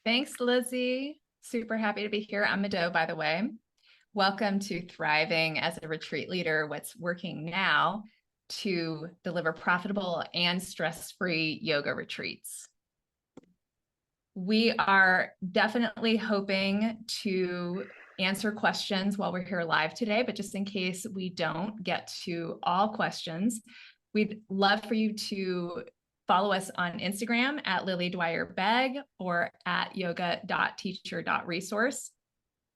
Thanks, Lizzie. Super happy to be here. I'm Mado, by the way. Welcome to Thriving as a Retreat Leader, what's working now to deliver profitable and stress-free yoga retreats. We are definitely hoping to answer questions while we're here live today, but just in case we don't get to all questions, we'd love for you to follow us on Instagram at Lily Dwyer Begg or at yoga.teacher.resource.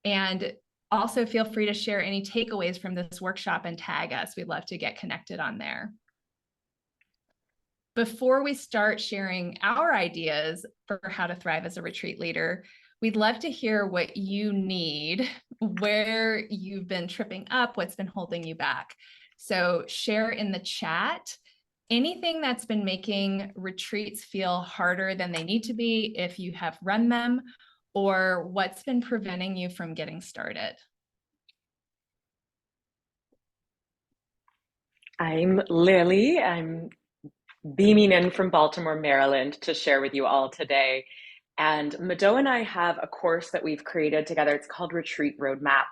And also feel free to share any takeaways from this workshop and tag us. We'd love to get connected on there. Before we start sharing our ideas for how to thrive as a retreat leader, we'd love to hear what you need, where you've been tripping up, what's been holding you back. So share in the chat anything that's been making retreats feel harder than they need to be if you have run them, or what's been preventing you from getting started. I'm Lily. I'm beaming in from Baltimore, Maryland to share with you all today. And Mado and I have a course that we've created together. It's called Retreat Roadmap.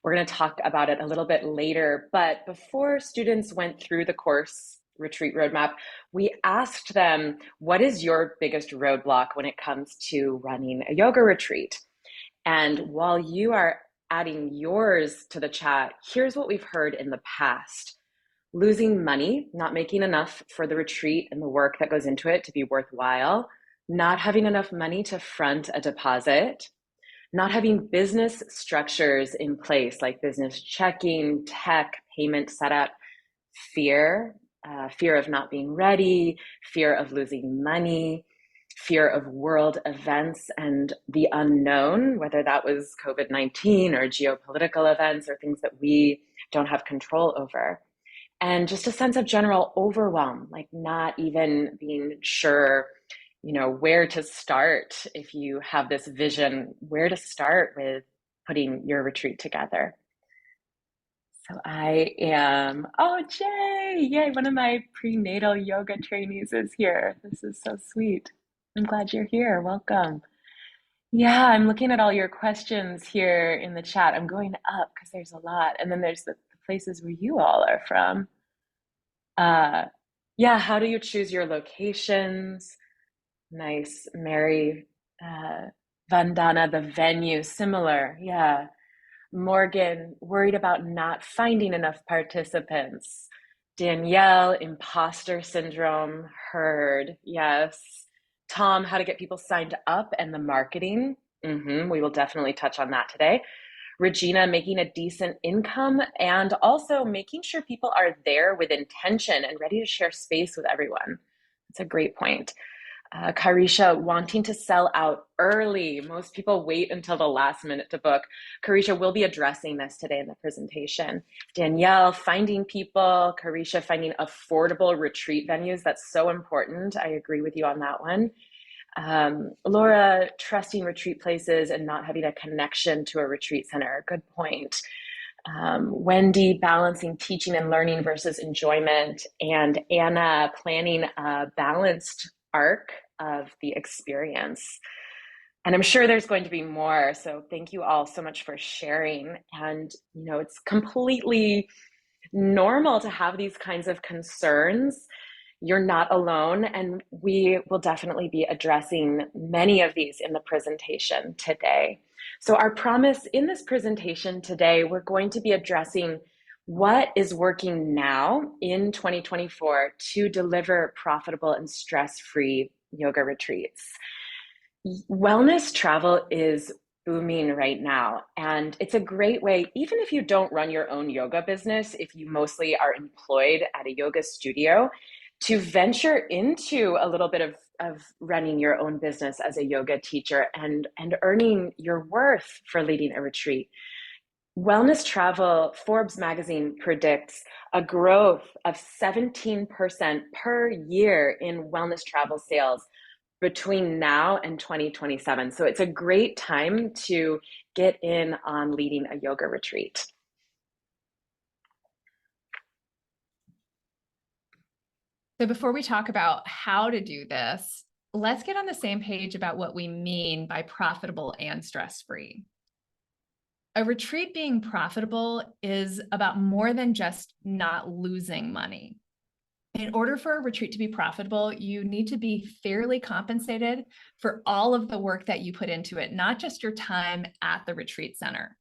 We're going to talk about it a little bit later. But before students went through the course, Retreat Roadmap, we asked them, what is your biggest roadblock when it comes to running a yoga retreat? And while you are adding yours to the chat, here's what we've heard in the past. Losing money, not making enough for the retreat and the work that goes into it to be worthwhile, not having enough money to front a deposit, not having business structures in place like business checking, tech, payment setup, fear, fear of not being ready, fear of losing money, fear of world events and the unknown, whether that was COVID-19 or geopolitical events or things that we don't have control over. And just a sense of general overwhelm, like not even being sure, where to start if you have this vision, where to start with putting your retreat together. So I am, oh, Jay, yay, one of my prenatal yoga trainees is here. This is so sweet. I'm glad you're here. Welcome. Yeah, I'm looking at all your questions here in the chat. I'm going up because there's a lot. And then there's the places where you all are from. Uh, yeah, how do you choose your locations? Nice, Mary, Vandana, the venue, similar. Yeah. Morgan, worried about not finding enough participants. Danielle, imposter syndrome, heard. Yes. Tom, how to get people signed up and the marketing. We will definitely touch on that today. Regina, making a decent income and also making sure people are there with intention and ready to share space with everyone. That's a great point. Carisha, wanting to sell out early. Most people wait until the last minute to book. Carisha will be addressing this today in the presentation. Danielle, finding people. Carisha, finding affordable retreat venues. That's so important. I agree with you on that one. Laura, trusting retreat places and not having a connection to a retreat center. Good point. Wendy, balancing teaching and learning versus enjoyment. And Anna, planning a balanced arc of the experience. And I'm sure there's going to be more. So thank you all so much for sharing. And, it's completely normal to have these kinds of concerns. You're not alone, and we will definitely be addressing many of these in the presentation today. So our promise in this presentation today, we're going to be addressing what is working now in 2024 to deliver profitable and stress-free yoga retreats. Wellness travel is booming right now, and it's a great way, even if you don't run your own yoga business, if you mostly are employed at a yoga studio, to venture into a little bit of running your own business as a yoga teacher and earning your worth for leading a retreat. Wellness travel, Forbes magazine predicts a growth of 17% per year in wellness travel sales between now and 2027. So it's a great time to get in on leading a yoga retreat. So before we talk about how to do this, let's get on the same page about what we mean by profitable and stress-free. A retreat being profitable is about more than just not losing money. In order for a retreat to be profitable, you need to be fairly compensated for all of the work that you put into it, not just your time at the retreat center.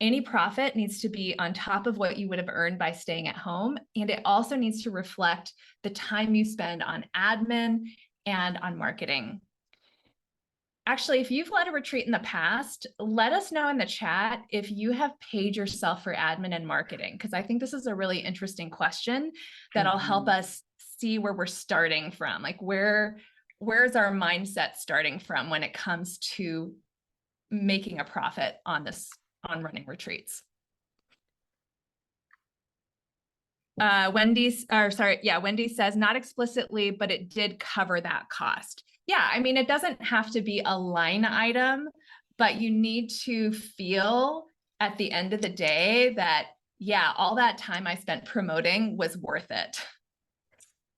Any profit needs to be on top of what you would have earned by staying at home, and it also needs to reflect the time you spend on admin and on marketing. Actually, if you've led a retreat in the past, let us know in the chat if you have paid yourself for admin and marketing, because I think this is a really interesting question that'll help us see where we're starting from. Like where's our mindset starting from when it comes to making a profit on running retreats? Wendy says not explicitly, but it did cover that cost. Yeah, I mean, it doesn't have to be a line item, but you need to feel at the end of the day that, yeah, all that time I spent promoting was worth it.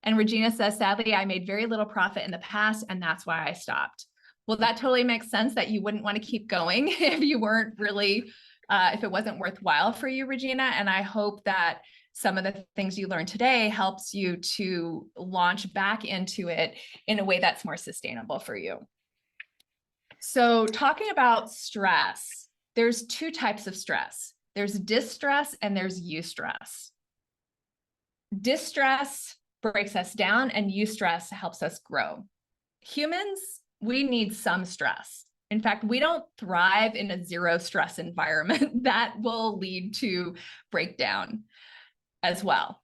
And Regina says, sadly, I made very little profit in the past, and that's why I stopped. Well, that totally makes sense that you wouldn't want to keep going if you weren't really, if it wasn't worthwhile for you, Regina. And I hope that some of the things you learned today helps you to launch back into it in a way that's more sustainable for you. So talking about stress, there's two types of stress. There's distress and there's eustress. Distress breaks us down and eustress helps us grow. Humans, we need some stress. In fact, we don't thrive in a zero stress environment. That will lead to breakdown as well.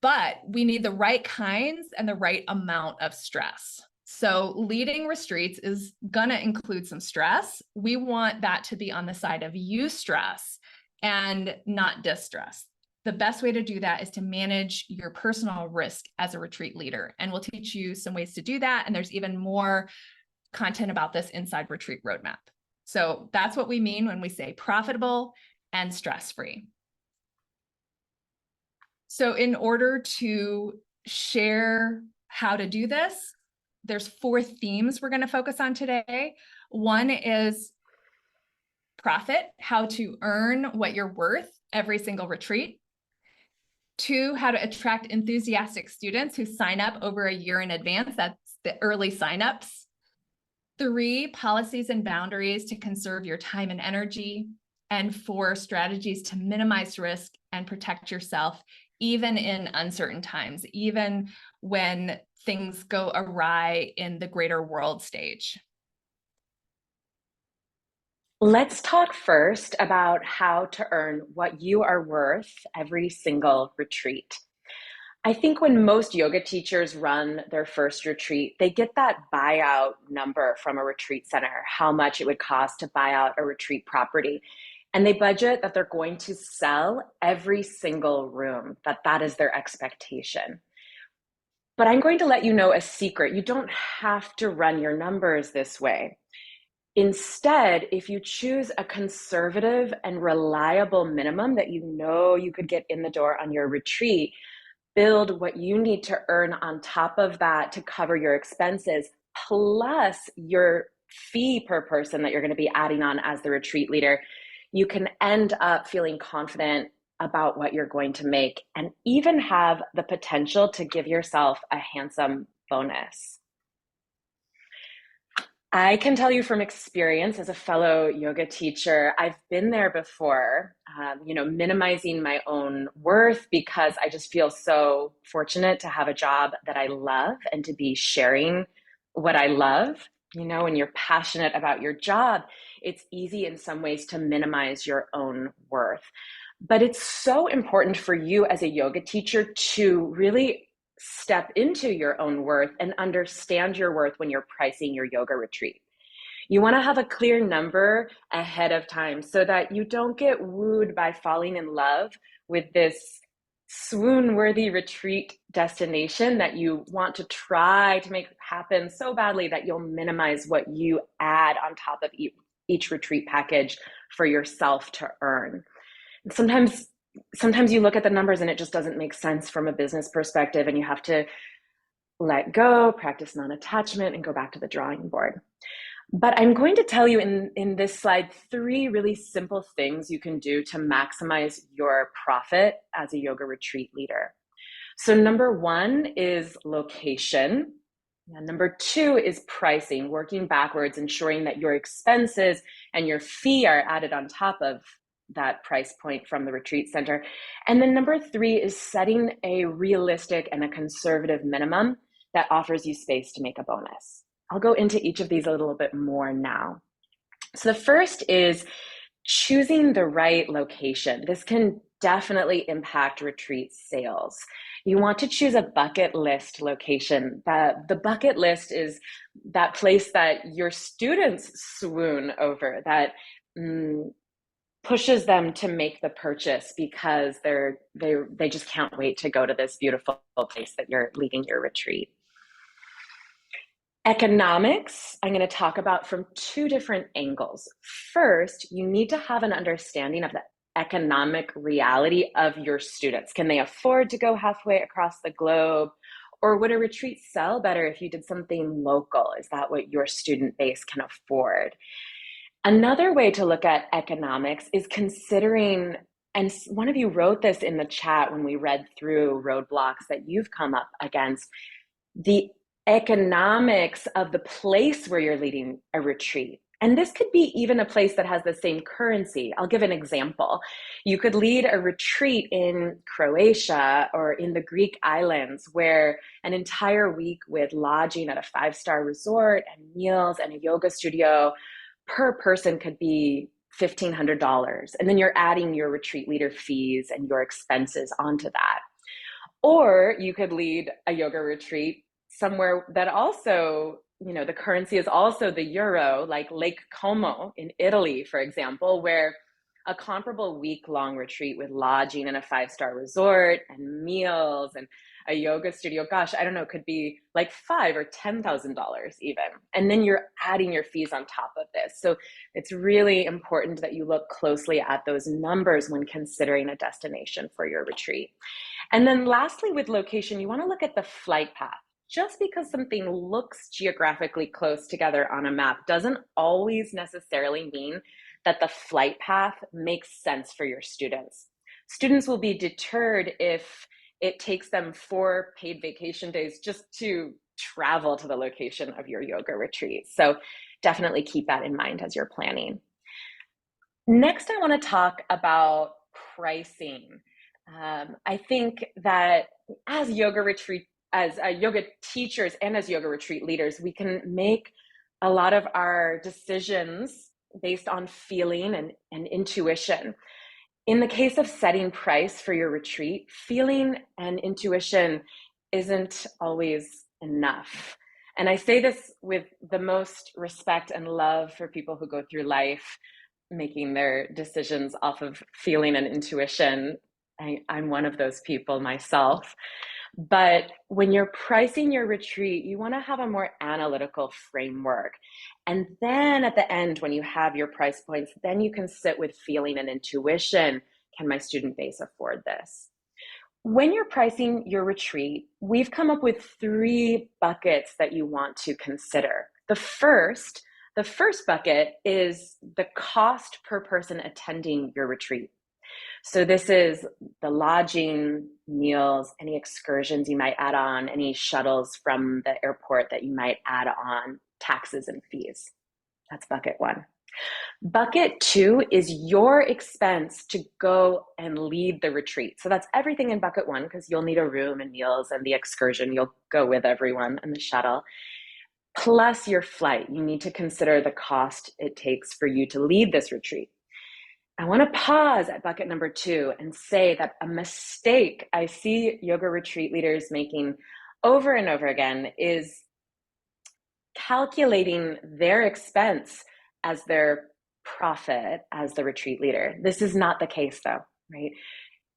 But we need the right kinds and the right amount of stress. So leading retreats is going to include some stress. We want that to be on the side of eustress and not distress. The best way to do that is to manage your personal risk as a retreat leader. And we'll teach you some ways to do that. And there's even more content about this inside Retreat Roadmap. So that's what we mean when we say profitable and stress-free. So in order to share how to do this, there's 4 themes we're going to focus on today. One is profit, how to earn what you're worth every single retreat. 2, how to attract enthusiastic students who sign up over a year in advance. That's the early signups. 3, policies and boundaries to conserve your time and energy. And 4, strategies to minimize risk and protect yourself, even in uncertain times, even when things go awry in the greater world stage. Let's talk first about how to earn what you are worth every single retreat. I think when most yoga teachers run their first retreat, they get that buyout number from a retreat center, how much it would cost to buy out a retreat property. And they budget that they're going to sell every single room, that is their expectation. But I'm going to let you know a secret. You don't have to run your numbers this way. Instead, if you choose a conservative and reliable minimum that you know you could get in the door on your retreat, build what you need to earn on top of that to cover your expenses, plus your fee per person that you're going to be adding on as the retreat leader, you can end up feeling confident about what you're going to make and even have the potential to give yourself a handsome bonus. I can tell you from experience as a fellow yoga teacher, I've been there before, minimizing my own worth because I just feel so fortunate to have a job that I love and to be sharing what I love. When you're passionate about your job, it's easy in some ways to minimize your own worth. But it's so important for you as a yoga teacher to really step into your own worth and understand your worth when you're pricing your yoga retreat. You want to have a clear number ahead of time so that you don't get wooed by falling in love with this swoon-worthy retreat destination that you want to try to make happen so badly that you'll minimize what you add on top of each retreat package for yourself to earn. Sometimes you look at the numbers and it just doesn't make sense from a business perspective, and you have to, let go, practice non-attachment, and go back to the drawing board. But I'm going to tell you in this slide 3 really simple things you can do to maximize your profit as a yoga retreat leader. So number 1 is location. And number 2 is pricing, working backwards, ensuring that your expenses and your fee are added on top of that price point from the retreat center. And then number 3 is setting a realistic and a conservative minimum that offers you space to make a bonus. I'll go into each of these a little bit more now. So the first is choosing the right location. This can definitely impact retreat sales. You want to choose a bucket list location. The bucket list is that place that your students swoon over, that pushes them to make the purchase because they just can't wait to go to this beautiful place that you're leading your retreat. Economics, I'm going to talk about from 2 different angles. First, you need to have an understanding of the economic reality of your students. Can they afford to go halfway across the globe? Or would a retreat sell better if you did something local? Is that what your student base can afford? Another way to look at economics is considering, and one of you wrote this in the chat when we read through roadblocks that you've come up against, the economics of the place where you're leading a retreat. And this could be even a place that has the same currency. I'll give an example. You could lead a retreat in Croatia or in the Greek islands where an entire week with lodging at a 5-star resort and meals and a yoga studio per person could be $1,500. And then you're adding your retreat leader fees and your expenses onto that. Or you could lead a yoga retreat somewhere that also, the currency is also the euro, like Lake Como in Italy, for example, where a comparable week-long retreat with lodging in a 5-star resort and meals and a yoga studio, gosh, I don't know, could be like $5,000 or $10,000 even. And then you're adding your fees on top of this. So it's really important that you look closely at those numbers when considering a destination for your retreat. And then lastly, with location, you want to look at the flight path. Just because something looks geographically close together on a map doesn't always necessarily mean that the flight path makes sense for your students. Students will be deterred if it takes them 4 paid vacation days just to travel to the location of your yoga retreat. So definitely keep that in mind as you're planning. Next, I want to talk about pricing. I think that as yoga teachers and as yoga retreat leaders, we can make a lot of our decisions based on feeling and intuition. In the case of setting price for your retreat, feeling and intuition isn't always enough. And I say this with the most respect and love for people who go through life making their decisions off of feeling and intuition. I'm one of those people myself. But when you're pricing your retreat, you want to have a more analytical framework. And then at the end, when you have your price points, then you can sit with feeling and intuition. Can my student base afford this? When you're pricing your retreat, we've come up with 3 buckets that you want to consider. The first bucket is the cost per person attending your retreat. So this is the lodging, meals, any excursions you might add on, any shuttles from the airport that you might add on, taxes and fees. That's bucket 1. Bucket 2 is your expense to go and lead the retreat. So that's everything in bucket 1 because you'll need a room and meals and the excursion. You'll go with everyone and the shuttle. Plus your flight. You need to consider the cost it takes for you to lead this retreat. I want to pause at bucket number 2 and say that a mistake I see yoga retreat leaders making over and over again is calculating their expense as their profit as the retreat leader. This is not the case though, right?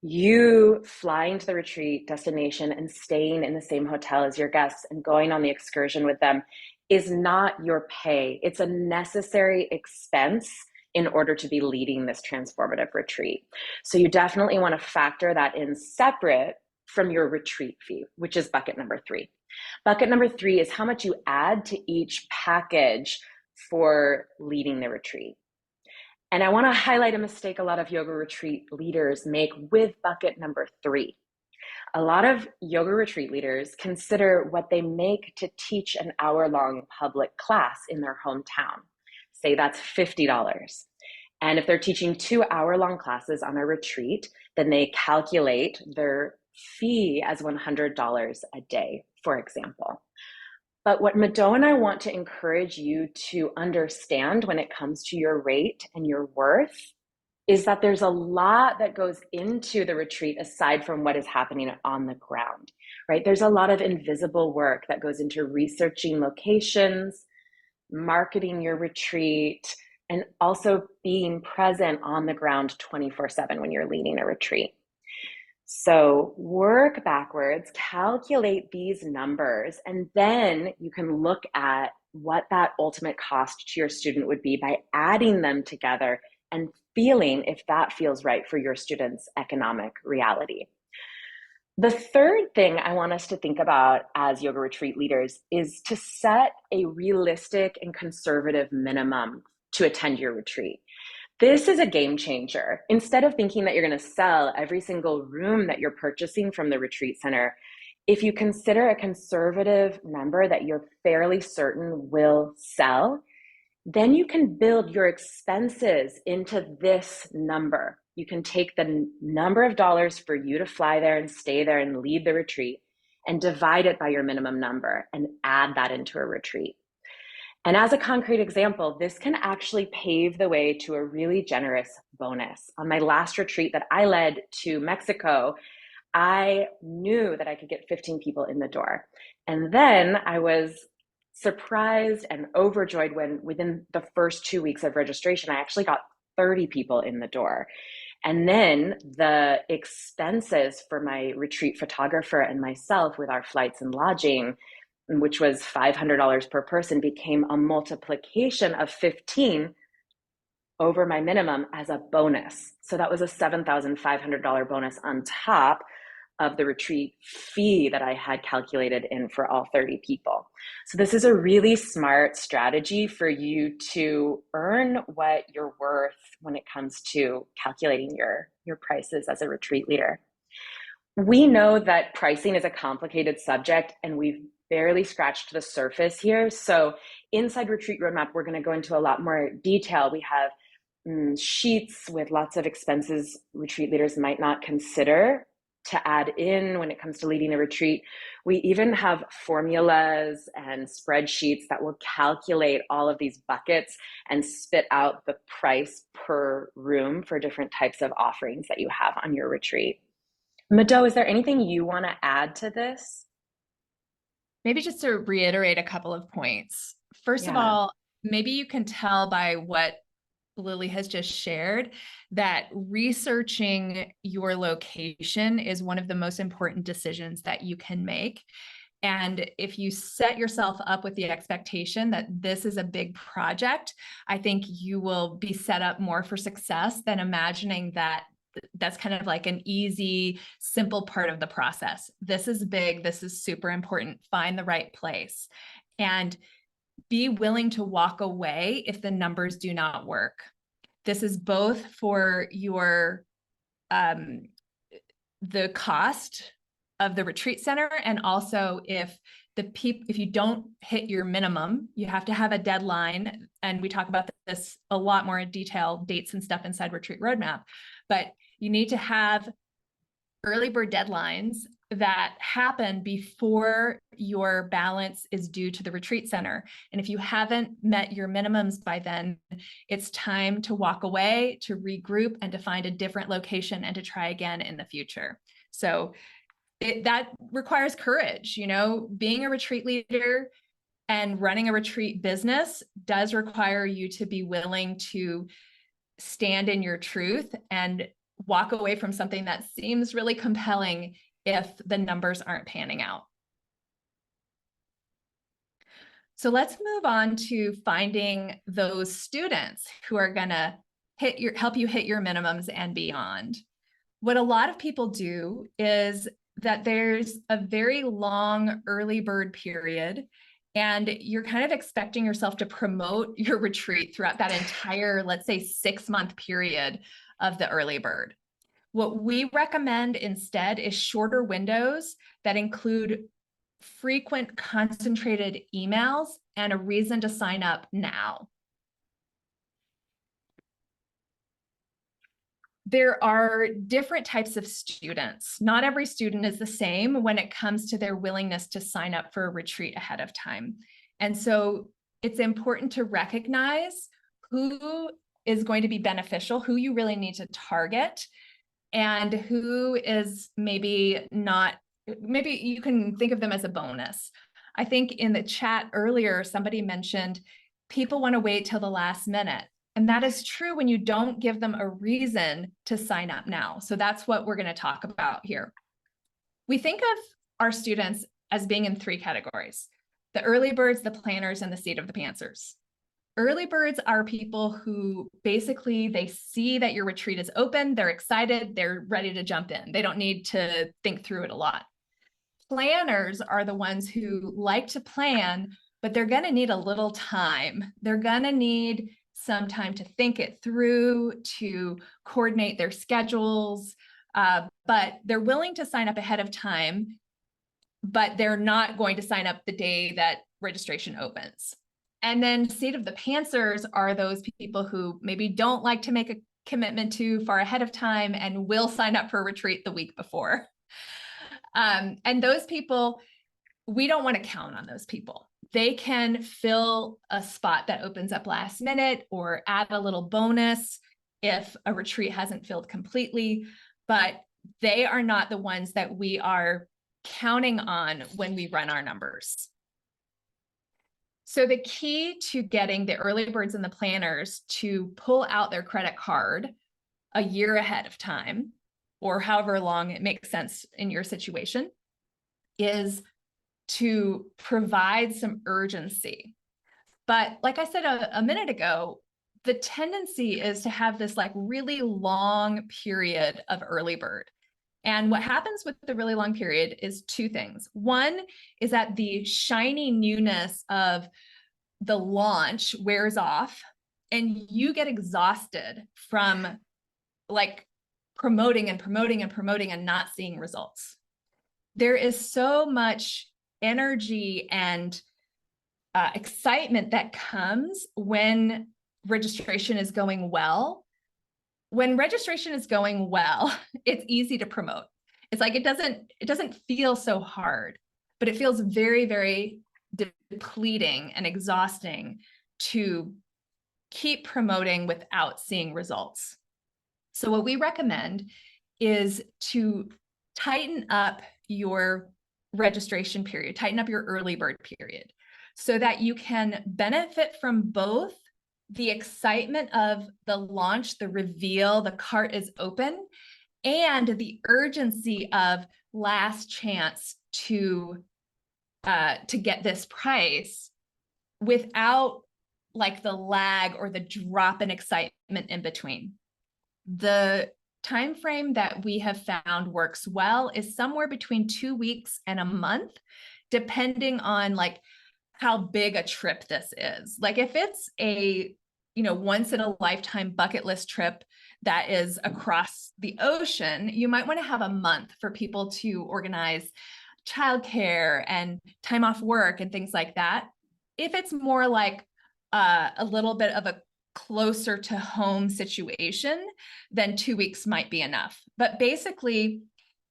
You flying to the retreat destination and staying in the same hotel as your guests and going on the excursion with them is not your pay. It's a necessary expense in order to be leading this transformative retreat. So you definitely want to factor that in separate from your retreat fee, which is bucket number 3. Bucket number 3 is how much you add to each package for leading the retreat. And I want to highlight a mistake a lot of yoga retreat leaders make with bucket number 3. A lot of yoga retreat leaders consider what they make to teach an hour-long public class in their hometown. Say that's $50. And if they're teaching 2-hour-long classes on a retreat, then they calculate their fee as $100 a day, for example. But what Mado and I want to encourage you to understand when it comes to your rate and your worth is that there's a lot that goes into the retreat aside from what is happening on the ground, right? There's a lot of invisible work that goes into researching locations, marketing your retreat, and also being present on the ground 24/7 when you're leading a retreat. So work backwards, calculate these numbers, and then you can look at what that ultimate cost to your student would be by adding them together and feeling if that feels right for your student's economic reality. The third thing I want us to think about as yoga retreat leaders is to set a realistic and conservative minimum to attend your retreat. This is a game changer. Instead of thinking that you're going to sell every single room that you're purchasing from the retreat center, if you consider a conservative number that you're fairly certain will sell, then you can build your expenses into this number. You can take the number of dollars for you to fly there and stay there and lead the retreat and divide it by your minimum number and add that into a retreat. And as a concrete example, this can actually pave the way to a really generous bonus. On my last retreat that I led to Mexico, I knew that I could get 15 people in the door. And then I was surprised and overjoyed when within the first 2 weeks of registration, I actually got 30 people in the door. And then the expenses for my retreat photographer and myself with our flights and lodging, which was $500 per person, became a multiplication of 15 over my minimum as a bonus. So that was a $7,500 bonus on top of the retreat fee that I had calculated in for all 30 people. So this is a really smart strategy for you to earn what you're worth when it comes to calculating your prices as a retreat leader. We know that pricing is a complicated subject and we've barely scratched the surface here. So inside Retreat Roadmap, we're going to go into a lot more detail. We have sheets with lots of expenses retreat leaders might not consider to add in when it comes to leading a retreat. We even have formulas and spreadsheets that will calculate all of these buckets and spit out the price per room for different types of offerings that you have on your retreat. Mado, is there anything you want to add to this? Maybe just to reiterate a couple of points. First of all, maybe you can tell by what Lily has just shared that researching your location is one of the most important decisions that you can make. And if you set yourself up with the expectation that this is a big project, I think you will be set up more for success than imagining that that's kind of like an easy, simple part of the process. This is big. This is super important. Find the right place and be willing to walk away if the numbers do not work. This is both for your the cost of the retreat center, and also if you don't hit your minimum, you have to have a deadline. And we talk about this a lot more in detail, dates and stuff inside Retreat Roadmap. But you need to have early bird deadlines that happen before your balance is due to the retreat center. And if you haven't met your minimums by then, it's time to walk away, to regroup, and to find a different location and to try again in the future. So that requires courage. You know, being a retreat leader and running a retreat business does require you to be willing to stand in your truth and walk away from something that seems really compelling if the numbers aren't panning out. So let's move on to finding those students who are going to help you hit your minimums and beyond. What a lot of people do is that there's a very long early bird period, and you're kind of expecting yourself to promote your retreat throughout that entire, let's say, 6-month period of the early bird. What we recommend instead is shorter windows that include frequent concentrated emails and a reason to sign up now. There are different types of students. Not every student is the same when it comes to their willingness to sign up for a retreat ahead of time. And so it's important to recognize who is going to be beneficial, who you really need to target, and who is maybe not, maybe you can think of them as a bonus. I think in the chat earlier, somebody mentioned people want to wait till the last minute. And that is true when you don't give them a reason to sign up now. So that's what we're going to talk about here. We think of our students as being in 3 categories: the early birds, the planners, and the seat of the pantsers. Early birds are people who basically, they see that your retreat is open, they're excited, they're ready to jump in. They don't need to think through it a lot. Planners are the ones who like to plan, but they're going to need a little time. They're going to need some time to think it through, to coordinate their schedules, but they're willing to sign up ahead of time, but they're not going to sign up the day that registration opens. And then seat of the pantsers are those people who maybe don't like to make a commitment too far ahead of time and will sign up for a retreat the week before. And those people, we don't want to count on those people. They can fill a spot that opens up last minute or add a little bonus if a retreat hasn't filled completely, but they are not the ones that we are counting on when we run our numbers. So the key to getting the early birds and the planners to pull out their credit card a year ahead of time, or however long it makes sense in your situation, is to provide some urgency. But like I said a minute ago, the tendency is to have this like really long period of early bird. And what happens with the really long period is 2 things. One is that the shiny newness of the launch wears off and you get exhausted from like promoting and promoting and promoting and not seeing results. There is so much energy and excitement that comes when registration is going well. When registration is going well, it's easy to promote. It's like it doesn't feel so hard, but it feels very, very depleting and exhausting to keep promoting without seeing results. So what we recommend is to tighten up your registration period, tighten up your early bird period, so that you can benefit from both the excitement of the launch, the reveal, the cart is open, and the urgency of last chance to get this price without like the lag or the drop in excitement in between. The time frame that we have found works well is somewhere between 2 weeks and a month, depending on like how big a trip this is. Like if it's a, once in a lifetime bucket list trip that is across the ocean, you might want to have a month for people to organize childcare and time off work and things like that. If it's more like a little bit of a closer to home situation, then 2 weeks might be enough. But basically,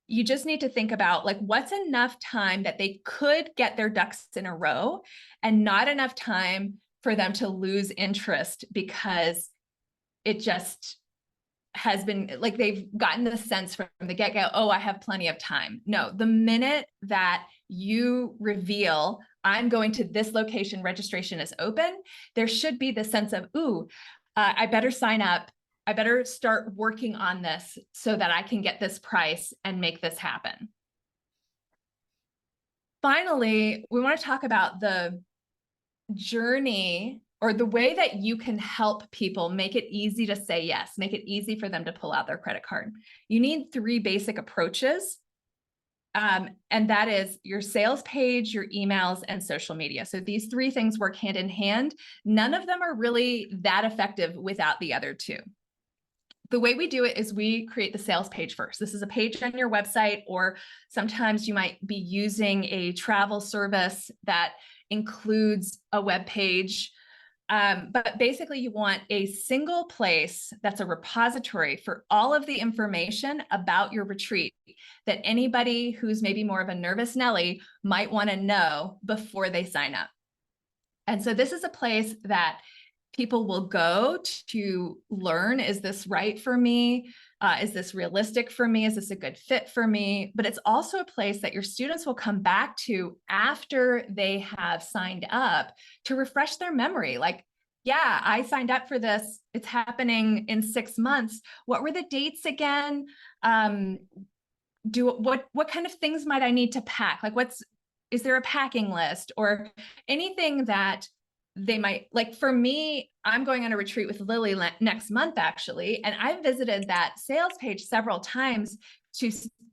you just need to think about like what's enough time that they could get their ducks in a row and not enough time for them to lose interest because it just has been like they've gotten the sense from the get-go, oh, I have plenty of time. No, the minute that you reveal, I'm going to this location, registration is open, there should be the sense of, ooh, I better sign up. I better start working on this so that I can get this price and make this happen. Finally, we want to talk about the journey or the way that you can help people make it easy to say yes, make it easy for them to pull out their credit card. You need 3 basic approaches. And that is your sales page, your emails, and social media. So these three things work hand in hand. None of them are really that effective without the other two. The way we do it is we create the sales page first. This is a page on your website, or sometimes you might be using a travel service that includes a web page. But basically, you want a single place that's a repository for all of the information about your retreat that anybody who's maybe more of a nervous Nelly might want to know before they sign up. And so this is a place that people will go to learn, is this right for me? Is this realistic for me? Is this a good fit for me? But it's also a place that your students will come back to after they have signed up to refresh their memory. Like, yeah, I signed up for this. It's happening in 6 months. What were the dates again? What kind of things might I need to pack? Like, is there a packing list or anything that they might, like for me, I'm going on a retreat with Lily next month, actually. And I visited that sales page several times to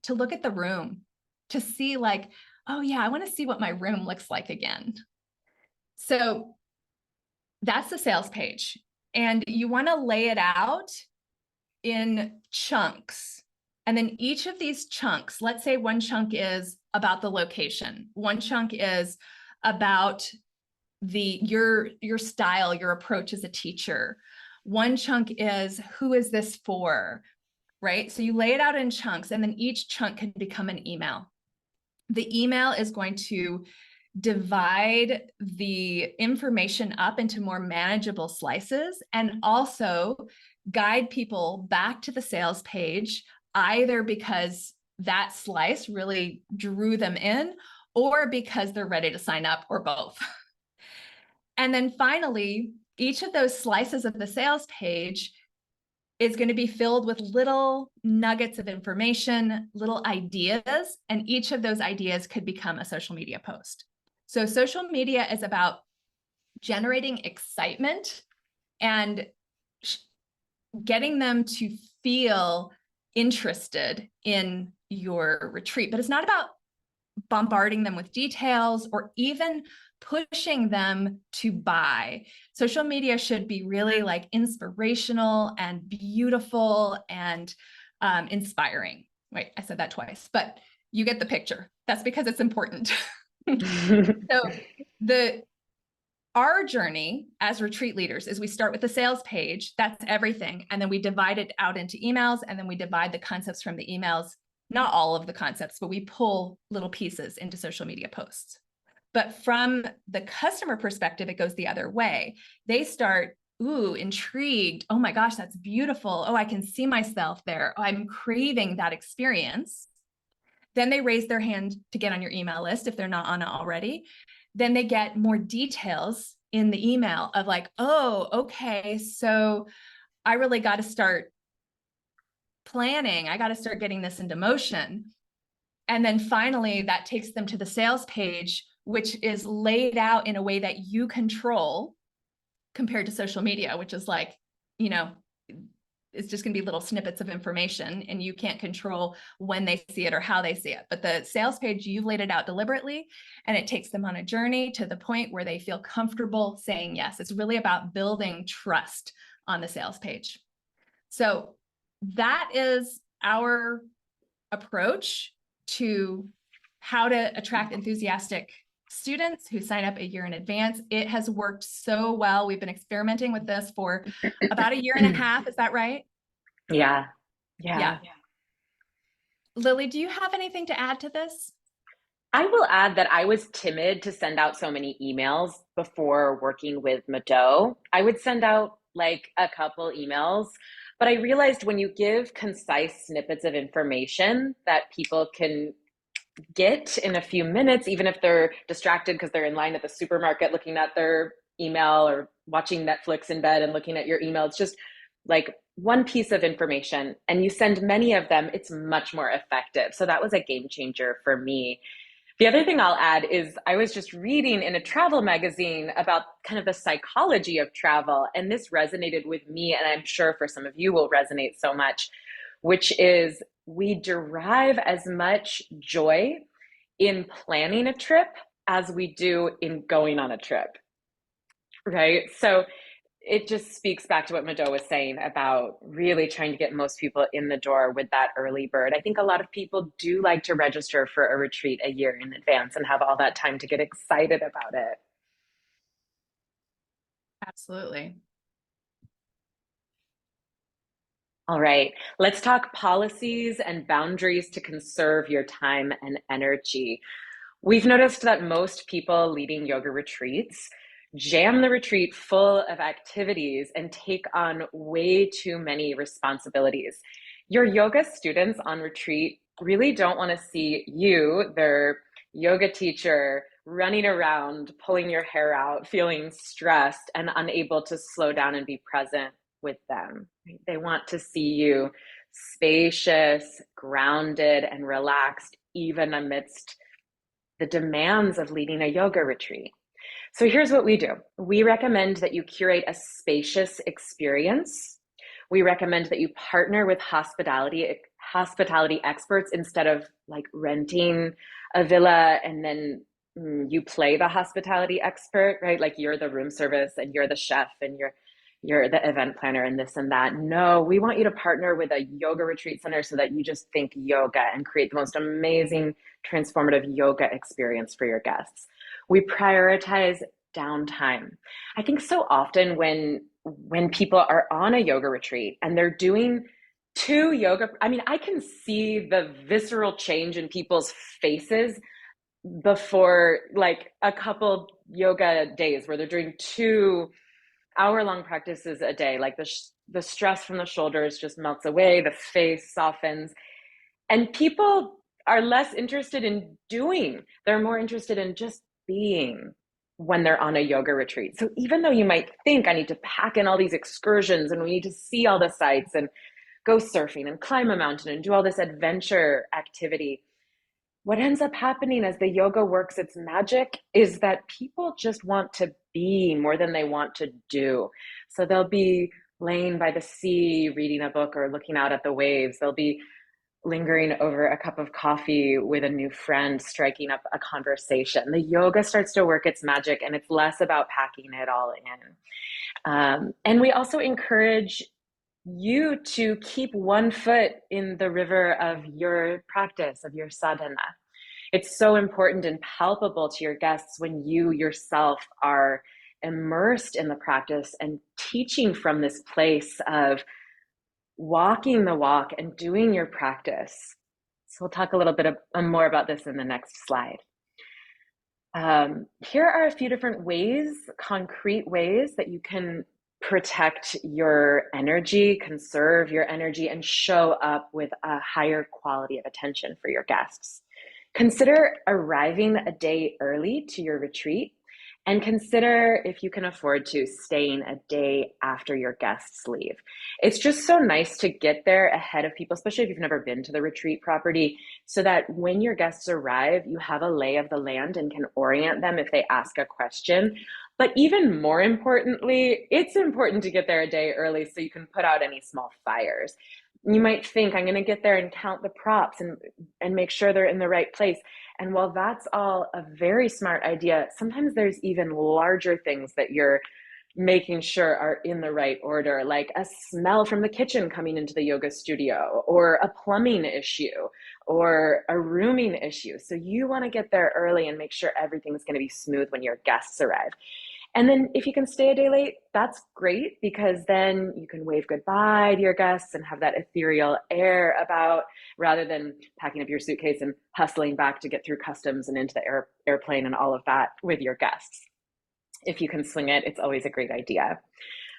look at the room, to see like, oh yeah, I want to see what my room looks like again. So that's the sales page. And you want to lay it out in chunks. And then each of these chunks, let's say one chunk is about the location. One chunk is about your style, your approach as a teacher. One chunk is, who is this for, right? So you lay it out in chunks, and then each chunk can become an email. The email is going to divide the information up into more manageable slices, and also guide people back to the sales page, either because that slice really drew them in, or because they're ready to sign up, or both. And then finally, each of those slices of the sales page is going to be filled with little nuggets of information, little ideas, and each of those ideas could become a social media post. So social media is about generating excitement and getting them to feel interested in your retreat. But it's not about bombarding them with details or even pushing them to buy. Social media should be really like inspirational and beautiful and inspiring. Wait, I said that twice, but you get the picture. That's because it's important. So our journey as retreat leaders is we start with the sales page. That's everything. And then we divide it out into emails, and then we divide the concepts from the emails. Not all of the concepts, but we pull little pieces into social media posts. But from the customer perspective, it goes the other way. They start, ooh, intrigued. Oh my gosh, that's beautiful. Oh, I can see myself there. Oh, I'm craving that experience. Then they raise their hand to get on your email list if they're not on it already. Then they get more details in the email of like, oh, okay, so I really got to start planning. I got to start getting this into motion. And then finally, that takes them to the sales page, which is laid out in a way that you control, compared to social media, which is like, it's just going to be little snippets of information, and you can't control when they see it or how they see it. But the sales page, you've laid it out deliberately, and it takes them on a journey to the point where they feel comfortable saying yes. It's really about building trust on the sales page. So that is our approach to how to attract enthusiastic students who sign up a year in advance. It has worked so well. We've been experimenting with this for about a year and a half. Is that right? Yeah. Lily, do you have anything to add to this? I will add that I was timid to send out so many emails before working with Mado. I would send out like a couple emails, but I realized when you give concise snippets of information that people can get in a few minutes, even if they're distracted because they're in line at the supermarket looking at their email or watching Netflix in bed and looking at your email. It's just like one piece of information, and you send many of them, it's much more effective. So that was a game changer for me. The other thing I'll add is I was just reading in a travel magazine about kind of the psychology of travel, and this resonated with me, and I'm sure for some of you will resonate so much. which is we derive as much joy in planning a trip as we do in going on a trip, right? So it just speaks back to what Mado was saying about really trying to get most people in the door with that early bird. I think a lot of people do like to register for a retreat a year in advance and have all that time to get excited about it. Absolutely. All right, let's talk policies and boundaries to conserve your time and energy. We've noticed that most people leading yoga retreats jam the retreat full of activities and take on way too many responsibilities. Your yoga students on retreat really don't want to see you, their yoga teacher, running around, pulling your hair out, feeling stressed and unable to slow down and be present with them. They want to see you spacious, grounded, and relaxed, even amidst the demands of leading a yoga retreat. So here's what we do. We recommend that you curate a spacious experience. We recommend that you partner with hospitality experts instead of like renting a villa and then you play the hospitality expert, right? Like you're the room service and you're the chef and you're the event planner and this and that. No, we want you to partner with a yoga retreat center so that you just think yoga and create the most amazing transformative yoga experience for your guests. We prioritize downtime. I think so often when people are on a yoga retreat and they're doing two yoga, I mean, I can see the visceral change in people's faces before like a couple yoga days where they're doing 2 hour-long practices a day. Like the stress from the shoulders just melts away, the face softens, and people are less interested in doing. They're more interested in just being when they're on a yoga retreat. So even though you might think I need to pack in all these excursions and we need to see all the sights and go surfing and climb a mountain and do all this adventure activity, what ends up happening as the yoga works its magic is that people just want to be more than they want to do. So they'll be laying by the sea, reading a book or looking out at the waves. They'll be lingering over a cup of coffee with a new friend, striking up a conversation. The yoga starts to work its magic and it's less about packing it all in. And we also encourage you to keep one foot in the river of your practice, of your sadhana. It's so important and palpable to your guests when you yourself are immersed in the practice and teaching from this place of walking the walk and doing your practice. So we'll talk a little bit more about this in the next slide. Here are a few different ways, concrete ways that you can protect your energy, conserve your energy, and show up with a higher quality of attention for your guests. Consider arriving a day early to your retreat, and consider, if you can afford to, staying a day after your guests leave. It's just so nice to get there ahead of people, especially if you've never been to the retreat property, so that when your guests arrive, you have a lay of the land and can orient them if they ask a question. But even more importantly, it's important to get there a day early so you can put out any small fires. You might think, I'm going to get there and count the props and make sure they're in the right place. And while that's all a very smart idea, sometimes there's even larger things that you're making sure are in the right order, like a smell from the kitchen coming into the yoga studio, or a plumbing issue, or a rooming issue. So you want to get there early and make sure everything's going to be smooth when your guests arrive. And then if you can stay a day late, that's great, because then you can wave goodbye to your guests and have that ethereal air about, rather than packing up your suitcase and hustling back to get through customs and into the airplane and all of that with your guests. If you can swing it, it's always a great idea.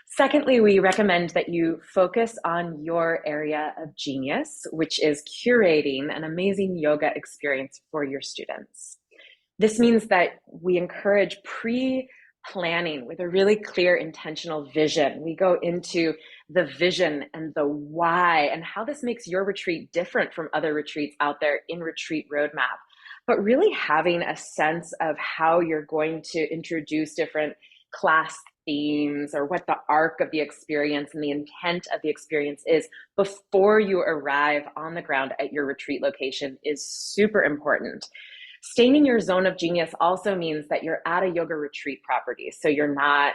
Secondly, we recommend that you focus on your area of genius, which is curating an amazing yoga experience for your students. This means that we encourage planning with a really clear intentional vision. We go into the vision and the why and how this makes your retreat different from other retreats out there in Retreat Roadmap. But really having a sense of how you're going to introduce different class themes or what the arc of the experience and the intent of the experience is before you arrive on the ground at your retreat location is super important. Staying in your zone of genius also means that you're at a yoga retreat property. So you're not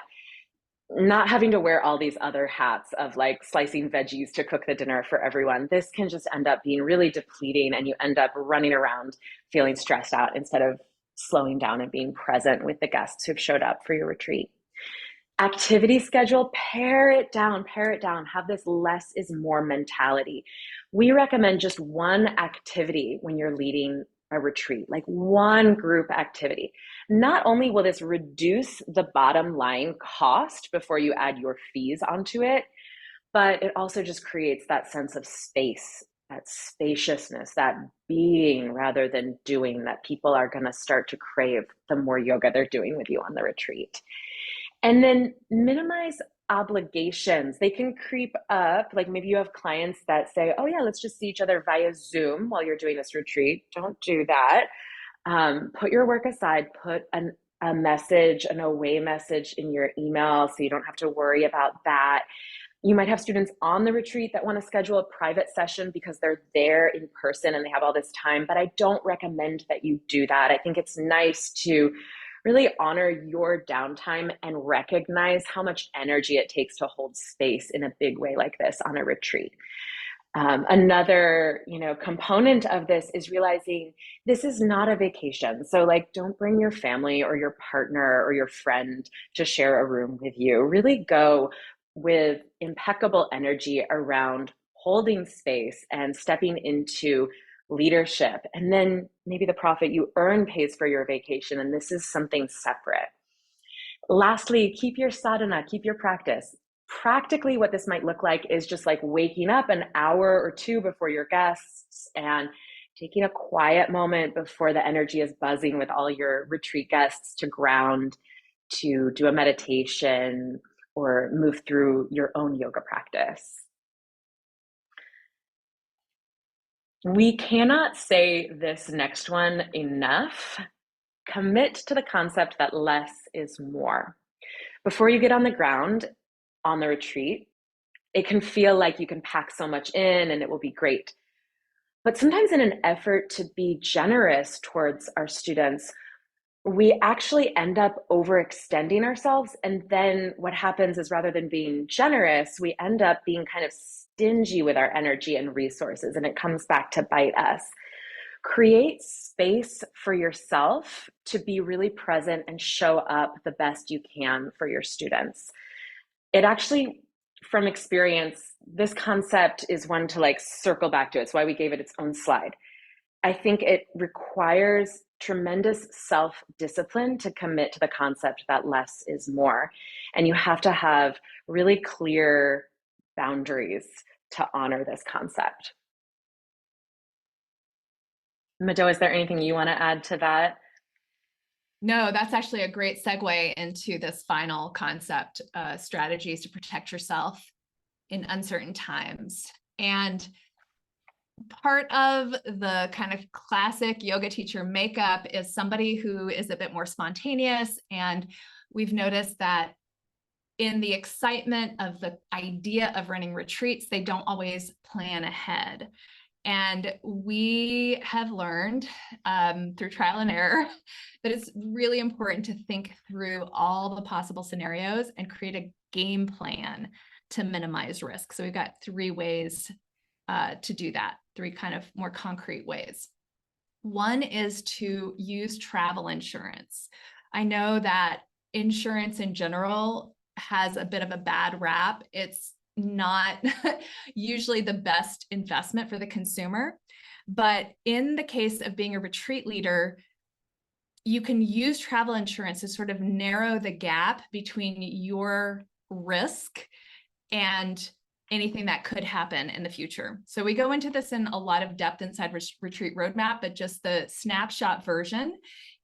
having to wear all these other hats of like slicing veggies to cook the dinner for everyone. This can just end up being really depleting, and you end up running around feeling stressed out instead of slowing down and being present with the guests who've showed up for your retreat. Activity schedule, pare it down, have this less is more mentality. We recommend just one activity when you're leading a retreat, like one group activity. Not only will this reduce the bottom line cost before you add your fees onto it, but it also just creates that sense of space, that spaciousness, that being rather than doing that people are going to start to crave the more yoga they're doing with you on the retreat. And then minimize obligations. They can creep up. Like maybe you have clients that say, oh yeah, let's just see each other via Zoom while you're doing this retreat. Don't do that. Put your work aside, put a message, an away message in your email so you don't have to worry about that. You might have students on the retreat that want to schedule a private session because they're there in person and they have all this time, but I don't recommend that you do that. I think it's nice to really honor your downtime and recognize how much energy it takes to hold space in a big way like this on a retreat. Another, component of this is realizing this is not a vacation. So like, don't bring your family or your partner or your friend to share a room with you. Really go with impeccable energy around holding space and stepping into leadership. And then maybe the profit you earn pays for your vacation. And this is something separate. Lastly, keep your sadhana, keep your practice. Practically, what this might look like is just like waking up an hour or two before your guests and taking a quiet moment before the energy is buzzing with all your retreat guests to ground, to do a meditation or move through your own yoga practice. We cannot say this next one enough. Commit to the concept that less is more. Before you get on the ground on the retreat, it can feel like you can pack so much in and it will be great. But sometimes in an effort to be generous towards our students, we actually end up overextending ourselves. And then what happens is rather than being generous, we end up being kind of stingy with our energy and resources, and it comes back to bite us. Create space for yourself to be really present and show up the best you can for your students. It actually, from experience, this concept is one to like circle back to. It's why we gave it its own slide. I think it requires tremendous self-discipline to commit to the concept that less is more. And you have to have really clear boundaries to honor this concept. Mado, is there anything you want to add to that? No, that's actually a great segue into this final concept, strategies to protect yourself in uncertain times. And part of the kind of classic yoga teacher makeup is somebody who is a bit more spontaneous. And we've noticed that in the excitement of the idea of running retreats, they don't always plan ahead. And we have learned through trial and error that it's really important to think through all the possible scenarios and create a game plan to minimize risk. So we've got 3 ways to do that, 3 kind of more concrete ways. One is to use travel insurance. I know that insurance in general has a bit of a bad rap. It's not usually the best investment for the consumer. But in the case of being a retreat leader, you can use travel insurance to sort of narrow the gap between your risk and anything that could happen in the future. So we go into this in a lot of depth inside Retreat Roadmap, but just the snapshot version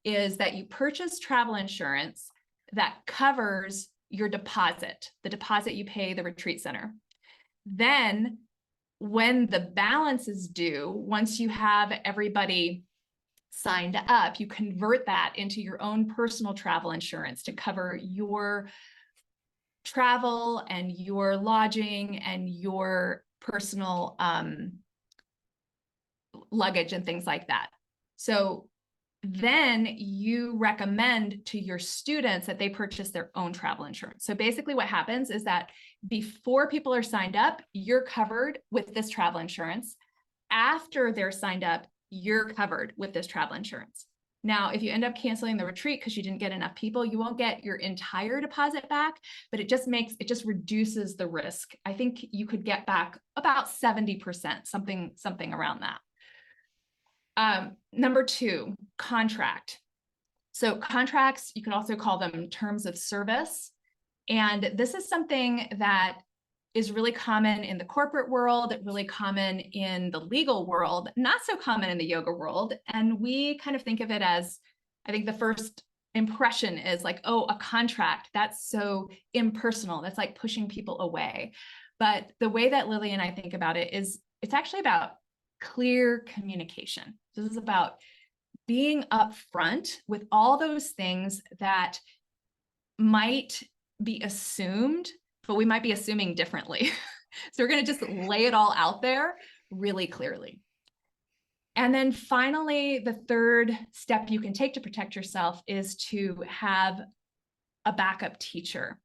is that you purchase travel insurance that covers your deposit, the deposit you pay the retreat center. Then when the balance is due, once you have everybody signed up, you convert that into your own personal travel insurance to cover your travel and your lodging and your personal luggage and things like that. So then you recommend to your students that they purchase their own travel insurance. So basically what happens is that before people are signed up, you're covered with this travel insurance. After they're signed up, you're covered with this travel insurance. Now, if you end up canceling the retreat because you didn't get enough people, you won't get your entire deposit back, but it just reduces the risk. I think you could get back about 70%, something around that. Number two, contract. So contracts, you can also call them terms of service. And this is something that is really common in the corporate world, really common in the legal world, not so common in the yoga world. And we kind of think of it as, I think the first impression is like, oh, a contract, that's so impersonal. That's like pushing people away. But the way that Lily and I think about it is it's actually about clear communication. This is about being upfront with all those things that might be assumed, but we might be assuming differently. So we're going to just lay it all out there really clearly. And then finally, the third step you can take to protect yourself is to have a backup teacher.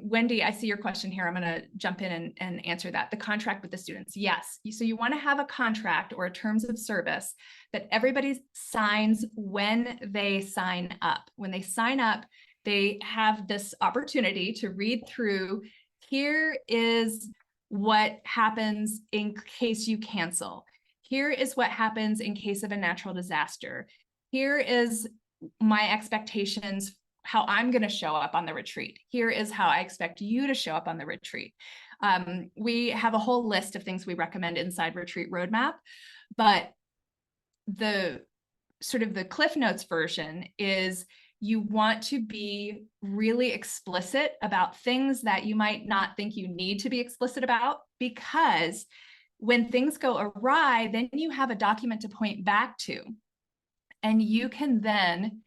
Wendy, I see your question here. I'm going to jump in and answer that. The contract with the students. Yes. So you want to have a contract or a terms of service that everybody signs when they sign up. When they sign up, they have this opportunity to read through, here is what happens in case you cancel. Here is what happens in case of a natural disaster. Here is my expectations, how I'm going to show up on the retreat. Here is how I expect you to show up on the retreat. We have a whole list of things we recommend inside Retreat Roadmap, but the sort of the Cliff Notes version is you want to be really explicit about things that you might not think you need to be explicit about, because when things go awry, then you have a document to point back to, and you can then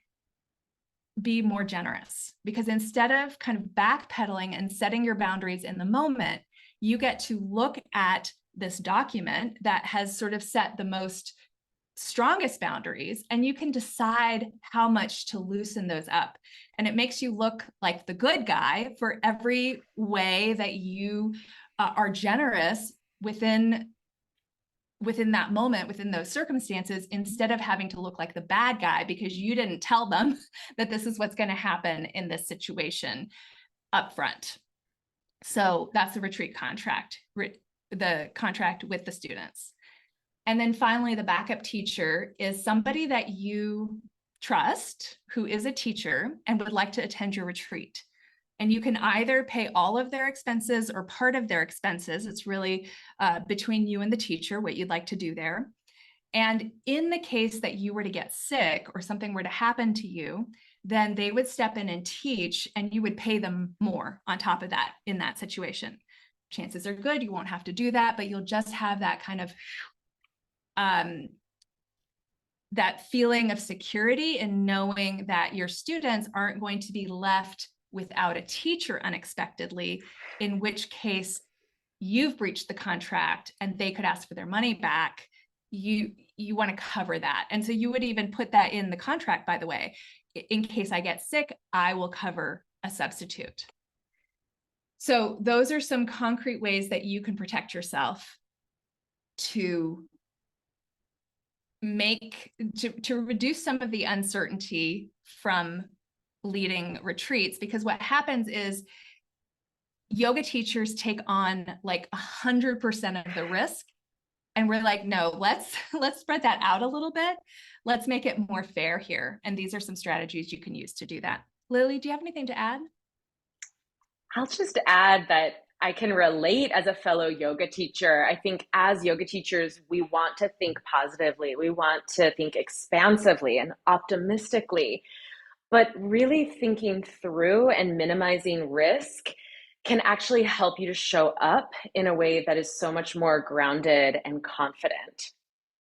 be more generous, because instead of kind of backpedaling and setting your boundaries in the moment, you get to look at this document that has sort of set the strongest boundaries, and you can decide how much to loosen those up. And it makes you look like the good guy for every way that you are generous within that moment, within those circumstances, instead of having to look like the bad guy because you didn't tell them that this is what's going to happen in this situation up front. So that's the retreat contract, the contract with the students. And then finally, the backup teacher is somebody that you trust, who is a teacher and would like to attend your retreat. And you can either pay all of their expenses or part of their expenses. It's really between you and the teacher what you'd like to do there. And in the case that you were to get sick or something were to happen to you, then they would step in and teach, and you would pay them more on top of that in that situation. Chances are good you won't have to do that, but you'll just have that kind of that feeling of security in knowing that your students aren't going to be left without a teacher unexpectedly, in which case you've breached the contract and they could ask for their money back. You want to cover that. And so you would even put that in the contract, by the way, in case I get sick, I will cover a substitute. So those are some concrete ways that you can protect yourself to reduce some of the uncertainty from leading retreats. Because what happens is yoga teachers take on like 100% of the risk, and we're like, no, let's spread that out a little bit. Let's make it more fair here. And these are some strategies you can use to do that. Lily, do you have anything to add? I'll just add that I can relate as a fellow yoga teacher. I think as yoga teachers, we want to think positively. We want to think expansively and optimistically, but really thinking through and minimizing risk can actually help you to show up in a way that is so much more grounded and confident,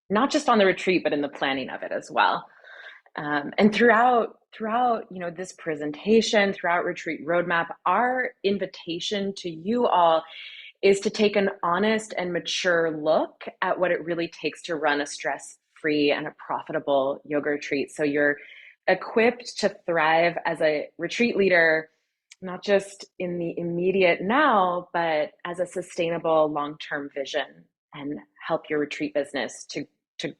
not just on the retreat, but in the planning of it as well. And throughout, this presentation, throughout Retreat Roadmap, our invitation to you all is to take an honest and mature look at what it really takes to run a stress-free and a profitable yoga retreat. So you're equipped to thrive as a retreat leader, not just in the immediate now, but as a sustainable long-term vision, and help your retreat business to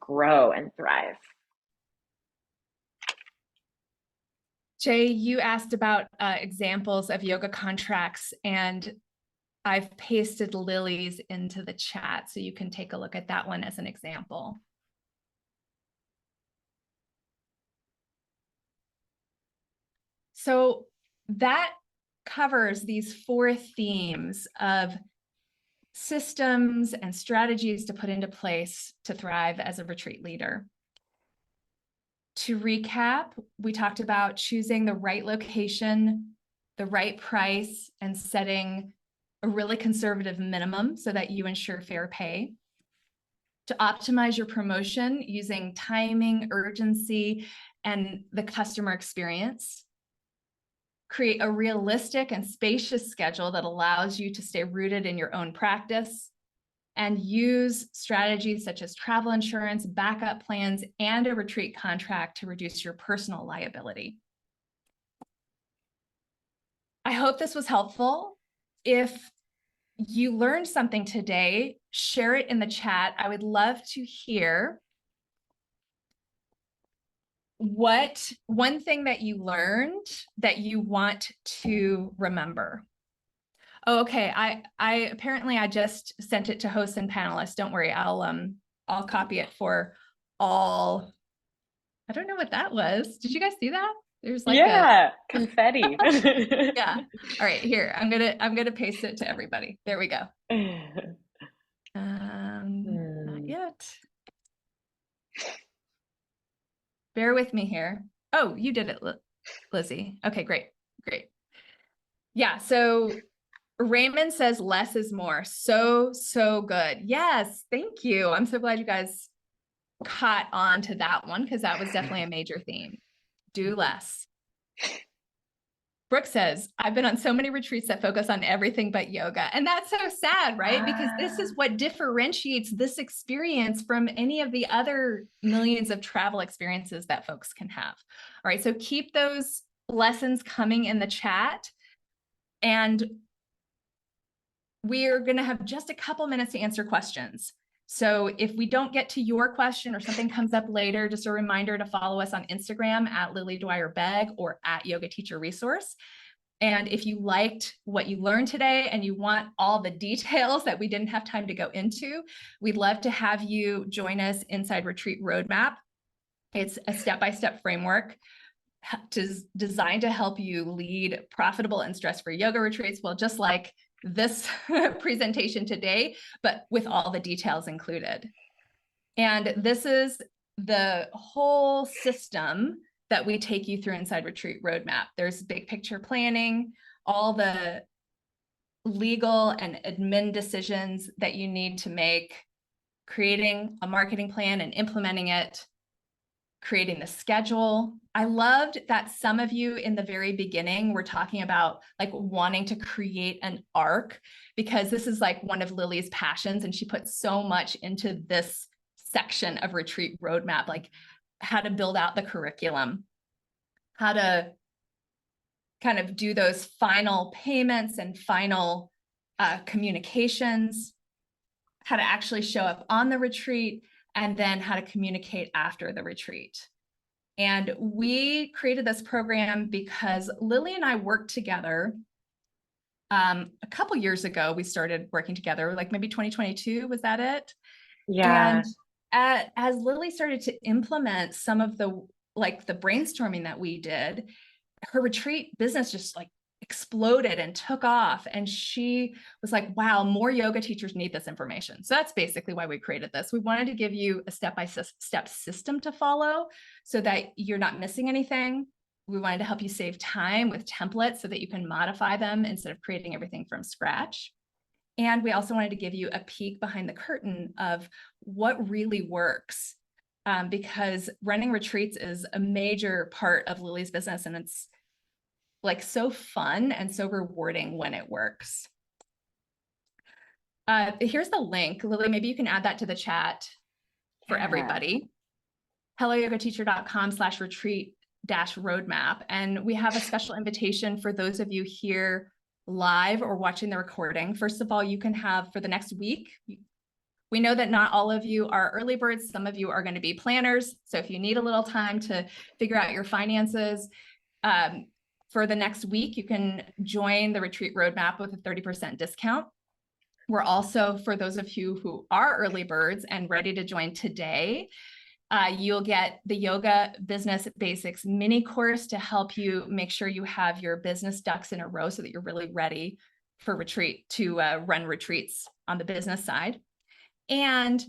grow and thrive. Jay, you asked about examples of yoga contracts, and I've pasted Lily's into the chat, so you can take a look at that one as an example. So that covers these 4 themes of systems and strategies to put into place to thrive as a retreat leader. To recap, we talked about choosing the right location, the right price, and setting a really conservative minimum so that you ensure fair pay. To optimize your promotion using timing, urgency, and the customer experience. Create a realistic and spacious schedule that allows you to stay rooted in your own practice, and use strategies such as travel insurance, backup plans, and a retreat contract to reduce your personal liability. I hope this was helpful. If you learned something today, share it in the chat. I would love to hear what one thing that you learned that you want to remember. Oh, okay. I apparently I just sent it to hosts and panelists. Don't worry, I'll copy it for all. I don't know what that was. Did you guys see that? There's like Yeah, confetti. yeah. All right, here. I'm gonna paste it to everybody. There we go. Not yet. Bear with me here. Oh, you did it, Lizzie. Okay, great. Yeah, so Raymond says less is more. So good. Yes, thank you. I'm so glad you guys caught on to that one, because that was definitely a major theme. Do less. Brooke says, I've been on so many retreats that focus on everything but yoga. And that's so sad, right? Because this is what differentiates this experience from any of the other millions of travel experiences that folks can have. All right, so keep those lessons coming in the chat. And we're going to have just a couple minutes to answer questions. So if we don't get to your question or something comes up later, just a reminder to follow us on Instagram at Lily Dwyer Begg or at Yoga Teacher Resource. And if you liked what you learned today and you want all the details that we didn't have time to go into, we'd love to have you join us inside Retreat Roadmap. It's a step-by-step framework designed to help you lead profitable and stress-free yoga retreats. Well, just like this presentation today, but with all the details included. And this is the whole system that we take you through inside Retreat Roadmap. There's big picture planning, all the legal and admin decisions that you need to make, creating a marketing plan and implementing it, creating the schedule. I loved that some of you in the very beginning were talking about like wanting to create an arc, because this is like one of Lily's passions, and she put so much into this section of Retreat Roadmap, like how to build out the curriculum, how to kind of do those final payments and final communications, how to actually show up on the retreat, and then how to communicate after the retreat. And we created this program because Lily and I worked together a couple years ago. We started working together, like maybe 2022, was that it? Yeah. And as Lily started to implement some of the brainstorming that we did, her retreat business just like exploded and took off. And she was like, wow, more yoga teachers need this information. So that's basically why we created this. We wanted to give you a step-by-step system to follow so that you're not missing anything. We wanted to help you save time with templates so that you can modify them instead of creating everything from scratch. And we also wanted to give you a peek behind the curtain of what really works because running retreats is a major part of Lily's business, and it's like so fun and so rewarding when it works. Here's the link. Lily, maybe you can add that to the chat for everybody. helloyogateacher.com/retreat-roadmap. And we have a special invitation for those of you here live or watching the recording. First of all, you can have for the next week. We know that not all of you are early birds. Some of you are going to be planners. So if you need a little time to figure out your finances, for the next week, you can join the retreat roadmap with a 30% discount. We're also, for those of you who are early birds and ready to join today, you'll get the Yoga Business Basics mini course to help you make sure you have your business ducks in a row so that you're really ready for retreat to run retreats on the business side. And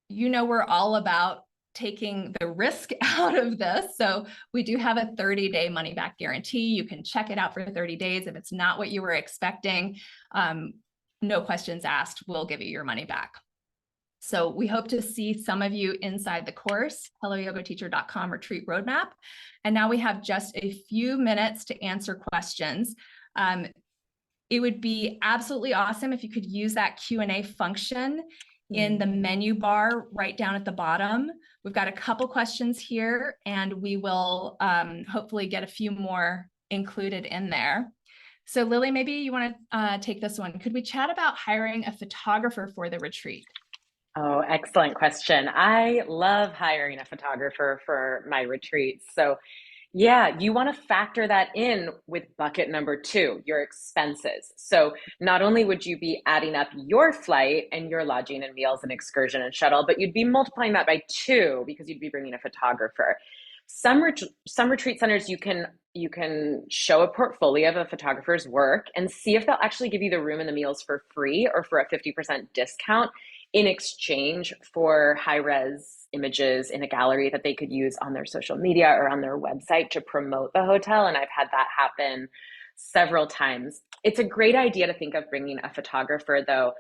we're all about taking the risk out of this. So we do have a 30-day money back guarantee. You can check it out for 30 days. If it's not what you were expecting, no questions asked, we'll give you your money back. So we hope to see some of you inside the course, helloyogateacher.com retreat roadmap. And now we have just a few minutes to answer questions. It would be absolutely awesome if you could use that Q&A function in the menu bar right down at the bottom. We've got a couple questions here, and we will hopefully get a few more included in there. So Lily, maybe you want to take this one. Could we chat about hiring a photographer for the retreat? Oh, excellent question. I love hiring a photographer for my retreats. So yeah, you want to factor that in with bucket number 2, your expenses. So not only would you be adding up your flight and your lodging and meals and excursion and shuttle, but you'd be multiplying that by 2 because you'd be bringing a photographer. Some retreat centers, you can show a portfolio of a photographer's work and see if they'll actually give you the room and the meals for free or for a 50% discount in exchange for high-res images in a gallery that they could use on their social media or on their website to promote the hotel. And I've had that happen several times. It's a great idea to think of bringing a photographer, though.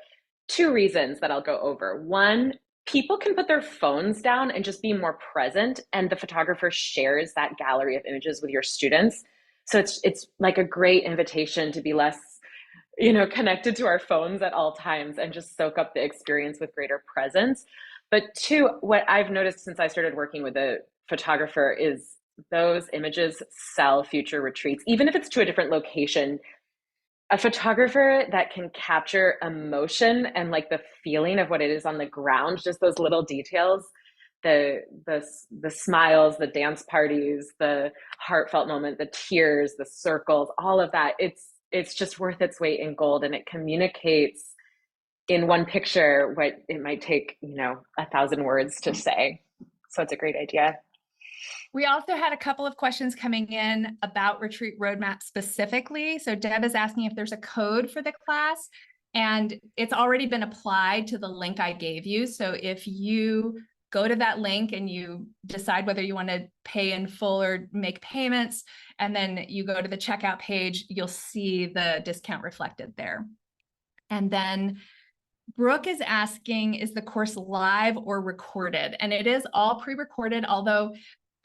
2 reasons that I'll go over. 1, people can put their phones down and just be more present, and the photographer shares that gallery of images with your students. So it's like a great invitation to be less connected to our phones at all times and just soak up the experience with greater presence. But 2, what I've noticed since I started working with a photographer is those images sell future retreats, even if it's to a different location. A photographer that can capture emotion and like the feeling of what it is on the ground, just those little details, the smiles, the dance parties, the heartfelt moment, the tears, the circles, all of that. It's just worth its weight in gold, and it communicates in one picture what it might take 1,000 words to say. So it's a great idea. We also had a couple of questions coming in about Retreat Roadmap specifically. So Deb is asking if there's a code for the class, and it's already been applied to the link I gave you. So if you go to that link and you decide whether you want to pay in full or make payments, and then you go to the checkout page, you'll see the discount reflected there. And then Brooke is asking, is the course live or recorded? And it is all pre-recorded, although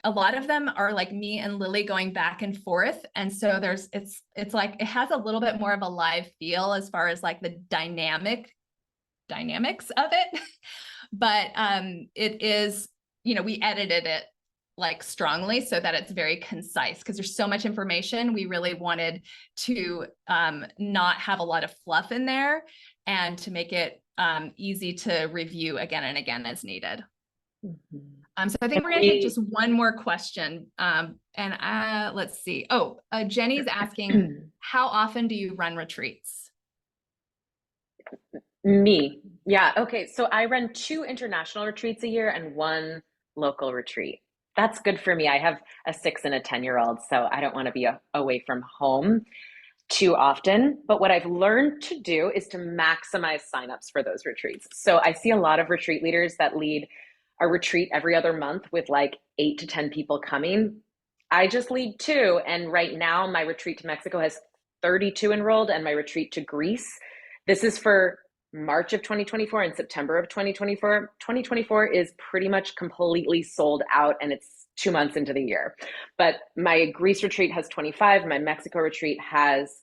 a lot of them are like me and Lily going back and forth. And so it's like, it has a little bit more of a live feel as far as like the dynamics of it. But it is, we edited it like strongly so that it's very concise because there's so much information. We really wanted to not have a lot of fluff in there and to make it easy to review again and again as needed. Mm-hmm. So I think we're going to take just one more question. Let's see. Jenny's asking, how often do you run retreats? Me. Yeah. Okay. So I run 2 international retreats a year and 1 local retreat. That's good for me. I have a 6 and a 10-year-old, so I don't want to be away from home too often. But what I've learned to do is to maximize signups for those retreats. So I see a lot of retreat leaders that lead a retreat every other month with like 8 to 10 people coming. I just lead 2. And right now my retreat to Mexico has 32 enrolled, and my retreat to Greece, this is for March of 2024 and September of 2024. 2024 is pretty much completely sold out, and it's 2 months into the year. But my Greece retreat has 25, my Mexico retreat has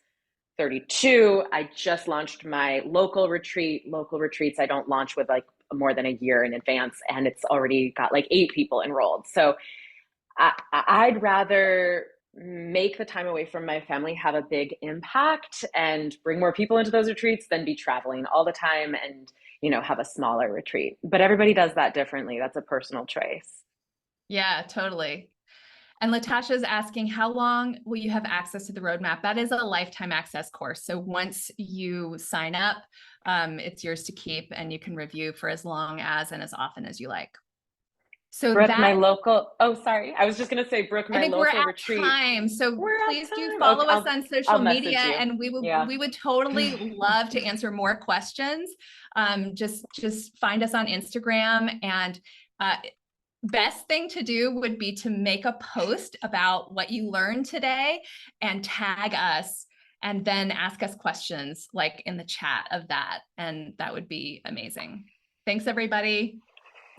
32. I just launched my local retreat. Local retreats I don't launch with like more than a year in advance, and it's already got like 8 people enrolled. So I'd rather make the time away from my family have a big impact and bring more people into those retreats than be traveling all the time and, have a smaller retreat. But everybody does that differently. That's a personal choice. Yeah, totally. And Latasha's asking, how long will you have access to the roadmap? That is a lifetime access course. So once you sign up, it's yours to keep, and you can review for as long as and as often as you like. So Brooke, my that, local, oh, sorry. I was just going to say, Brooke, I my think we're local at retreat. time. So We're at please do time. follow Okay, us on I'll social media, message you. and we would Yeah. we would totally love to answer more questions. Just find us on Instagram, and best thing to do would be to make a post about what you learned today and tag us, and then ask us questions like in the chat of that. And that would be amazing. Thanks, everybody.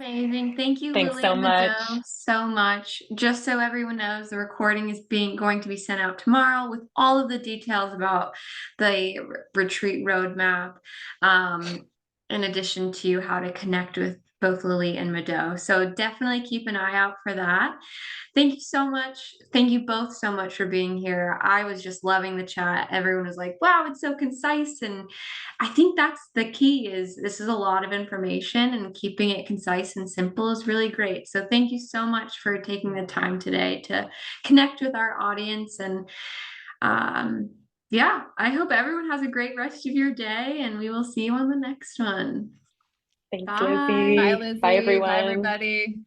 Amazing. Thank you, Thanks Lily so and much. Mado, so much. Just so everyone knows, the recording is going to be sent out tomorrow with all of the details about the retreat roadmap, in addition to how to connect with both Lily and Mado. So definitely keep an eye out for that. Thank you so much. Thank you both so much for being here. I was just loving the chat. Everyone was like, wow, it's so concise. And I think that's the key, is this is a lot of information, and keeping it concise and simple is really great. So thank you so much for taking the time today to connect with our audience. And yeah, I hope everyone has a great rest of your day, and we will see you on the next one. Thanks, Bye. Bye, Lizzie. Bye, Lizzie. Bye, everyone. everybody.